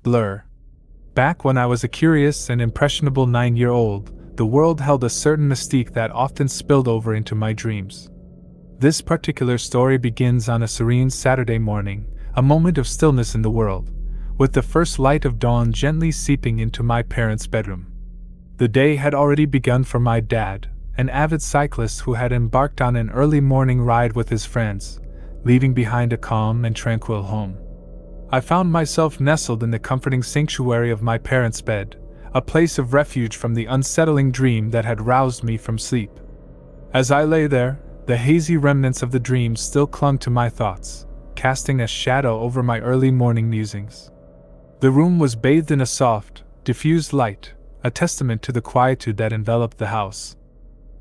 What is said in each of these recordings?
Blur. Back when I was a curious and impressionable 9-year-old, the world held a certain mystique that often spilled over into my dreams. This particular story begins on a serene Saturday morning, a moment of stillness in the world, with the first light of dawn gently seeping into my parents' bedroom. The day had already begun for my dad, an avid cyclist who had embarked on an early morning ride with his friends, leaving behind a calm and tranquil home. I found myself nestled in the comforting sanctuary of my parents' bed, a place of refuge from the unsettling dream that had roused me from sleep. As I lay there, the hazy remnants of the dream still clung to my thoughts, casting a shadow over my early morning musings. The room was bathed in a soft, diffused light, a testament to the quietude that enveloped the house.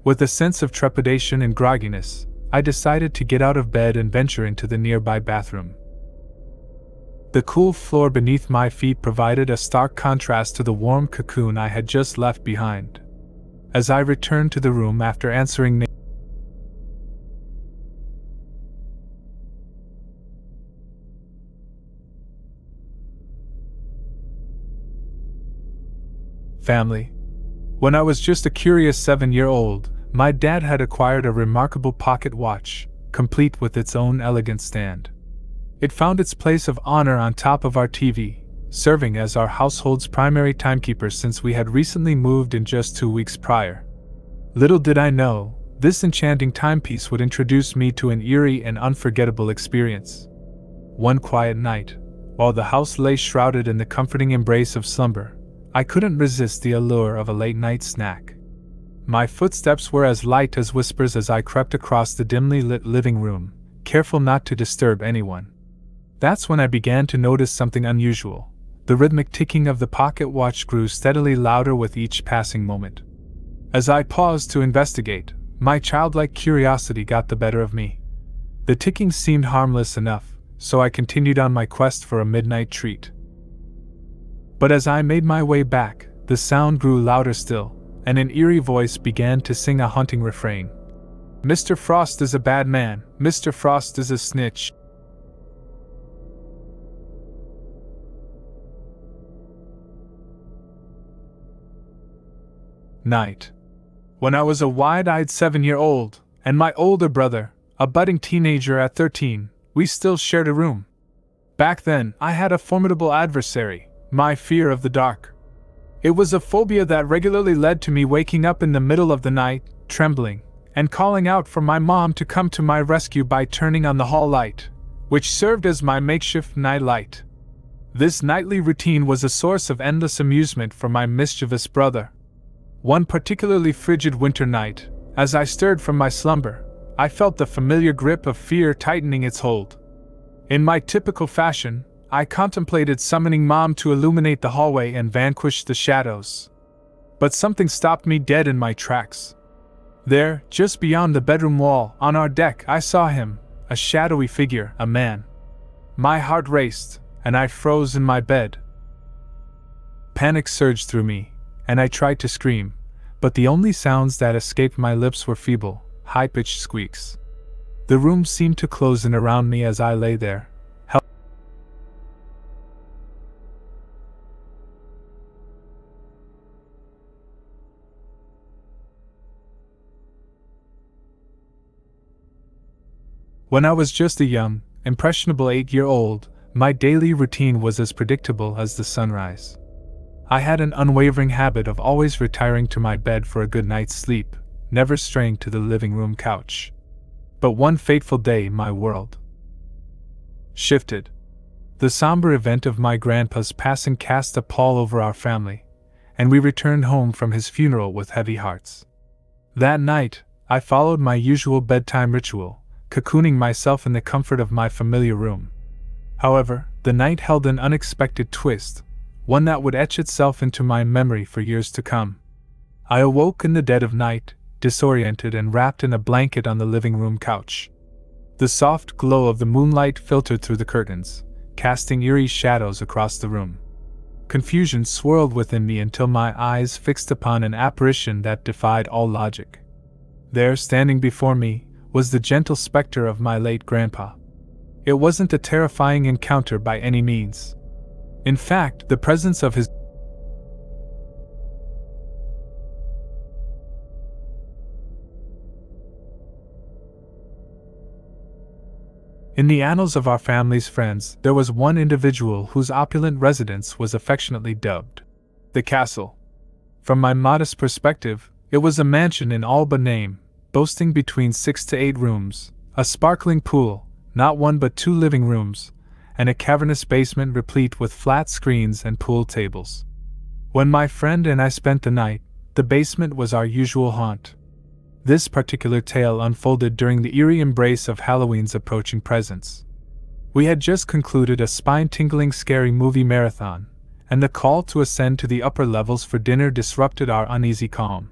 With a sense of trepidation and grogginess, I decided to get out of bed and venture into the nearby bathroom. The cool floor beneath my feet provided a stark contrast to the warm cocoon I had just left behind. As I returned to the room after answering family. When I was just a curious 7-year-old, my dad had acquired a remarkable pocket watch, complete with its own elegant stand. It found its place of honor on top of our TV, serving as our household's primary timekeeper since we had recently moved in just 2 weeks prior. Little did I know, this enchanting timepiece would introduce me to an eerie and unforgettable experience. One quiet night, while the house lay shrouded in the comforting embrace of slumber, I couldn't resist the allure of a late-night snack. My footsteps were as light as whispers as I crept across the dimly lit living room, careful not to disturb anyone. That's when I began to notice something unusual. The rhythmic ticking of the pocket watch grew steadily louder with each passing moment. As I paused to investigate, my childlike curiosity got the better of me. The ticking seemed harmless enough, so I continued on my quest for a midnight treat. But as I made my way back, the sound grew louder still, and an eerie voice began to sing a haunting refrain. "Mr. Frost is a bad man, Mr. Frost is a snitch." Night. When I was a wide-eyed 7-year-old, and my older brother, a budding teenager at 13, we still shared a room. Back then, I had a formidable adversary, my fear of the dark. It was a phobia that regularly led to me waking up in the middle of the night, trembling, and calling out for my mom to come to my rescue by turning on the hall light, which served as my makeshift night light. This nightly routine was a source of endless amusement for my mischievous brother. One particularly frigid winter night, as I stirred from my slumber, I felt the familiar grip of fear tightening its hold. In my typical fashion, I contemplated summoning Mom to illuminate the hallway and vanquish the shadows. But something stopped me dead in my tracks. There, just beyond the bedroom wall, on our deck, I saw him, a shadowy figure, a man. My heart raced, and I froze in my bed. Panic surged through me, and I tried to scream, but the only sounds that escaped my lips were feeble, high-pitched squeaks. The room seemed to close in around me as I lay there. When I was just a young, impressionable 8-year-old, my daily routine was as predictable as the sunrise. I had an unwavering habit of always retiring to my bed for a good night's sleep, never straying to the living room couch. But one fateful day my world shifted. The somber event of my grandpa's passing cast a pall over our family, and we returned home from his funeral with heavy hearts. That night, I followed my usual bedtime ritual, cocooning myself in the comfort of my familiar room. However, the night held an unexpected twist, one that would etch itself into my memory for years to come. I awoke in the dead of night, disoriented and wrapped in a blanket on the living room couch. The soft glow of the moonlight filtered through the curtains, casting eerie shadows across the room. Confusion swirled within me until my eyes fixed upon an apparition that defied all logic. There, standing before me, was the gentle specter of my late grandpa. It wasn't a terrifying encounter by any means. In fact, the presence of his In the annals of our family's friends, there was one individual whose opulent residence was affectionately dubbed the Castle. From my modest perspective, it was a mansion in all but name, boasting between 6 to 8 rooms, a sparkling pool, not one but 2 living rooms, and a cavernous basement replete with flat screens and pool tables. When my friend and I spent the night, the basement was our usual haunt. This particular tale unfolded during the eerie embrace of Halloween's approaching presence. We had just concluded a spine-tingling scary movie marathon, and the call to ascend to the upper levels for dinner disrupted our uneasy calm.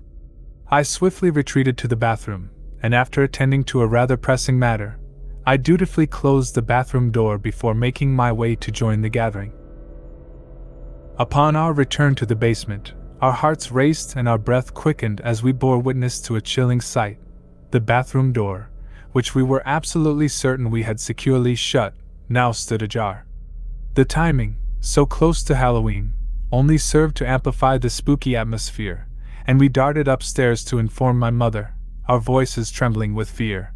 I swiftly retreated to the bathroom, and after attending to a rather pressing matter, I dutifully closed the bathroom door before making my way to join the gathering. Upon our return to the basement, our hearts raced and our breath quickened as we bore witness to a chilling sight. The bathroom door, which we were absolutely certain we had securely shut, now stood ajar. The timing, so close to Halloween, only served to amplify the spooky atmosphere, and we darted upstairs to inform my mother, our voices trembling with fear.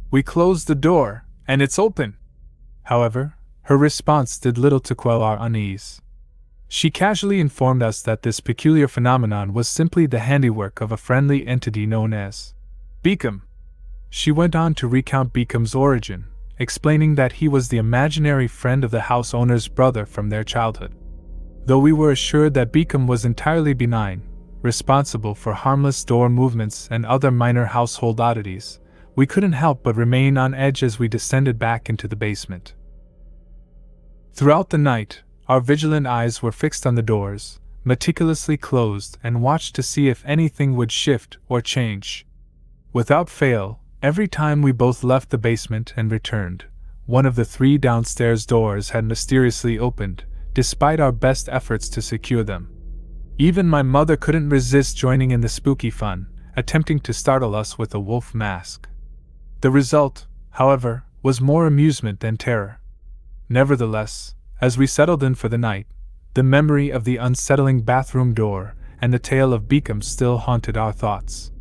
"We closed the door, and it's open!" However, her response did little to quell our unease. She casually informed us that this peculiar phenomenon was simply the handiwork of a friendly entity known as Beacom. She went on to recount Beacom's origin, explaining that he was the imaginary friend of the house owner's brother from their childhood. Though we were assured that Beacom was entirely benign, responsible for harmless door movements and other minor household oddities, we couldn't help but remain on edge as we descended back into the basement. Throughout the night, our vigilant eyes were fixed on the doors, meticulously closed, and watched to see if anything would shift or change. Without fail, every time we both left the basement and returned, one of the 3 downstairs doors had mysteriously opened, despite our best efforts to secure them. Even my mother couldn't resist joining in the spooky fun, attempting to startle us with a wolf mask. The result, however, was more amusement than terror. Nevertheless, as we settled in for the night, the memory of the unsettling bathroom door and the tale of Beacom still haunted our thoughts.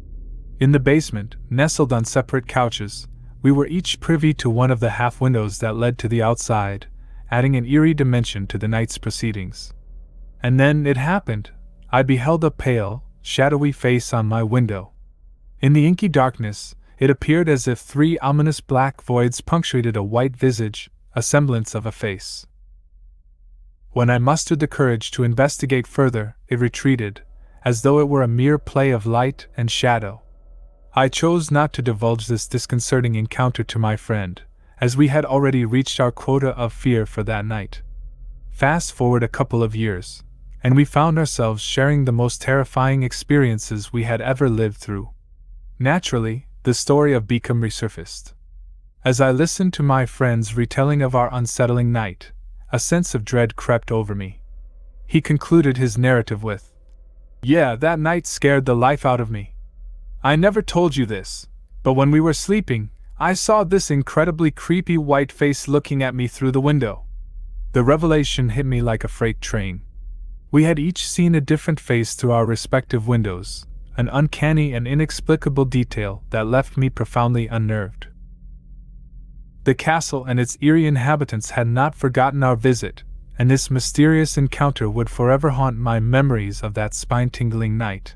In the basement, nestled on separate couches, we were each privy to one of the half windows that led to the outside, adding an eerie dimension to the night's proceedings. And then it happened. I beheld a pale, shadowy face on my window. In the inky darkness, it appeared as if 3 ominous black voids punctuated a white visage, a semblance of a face. When I mustered the courage to investigate further, it retreated, as though it were a mere play of light and shadow. I chose not to divulge this disconcerting encounter to my friend, as we had already reached our quota of fear for that night. Fast forward a couple of years, and we found ourselves sharing the most terrifying experiences we had ever lived through. Naturally, the story of Beacom resurfaced. As I listened to my friend's retelling of our unsettling night, a sense of dread crept over me. He concluded his narrative with, "Yeah, that night scared the life out of me. I never told you this, but when we were sleeping, I saw this incredibly creepy white face looking at me through the window." The revelation hit me like a freight train. We had each seen a different face through our respective windows, an uncanny and inexplicable detail that left me profoundly unnerved. The castle and its eerie inhabitants had not forgotten our visit, and this mysterious encounter would forever haunt my memories of that spine-tingling night.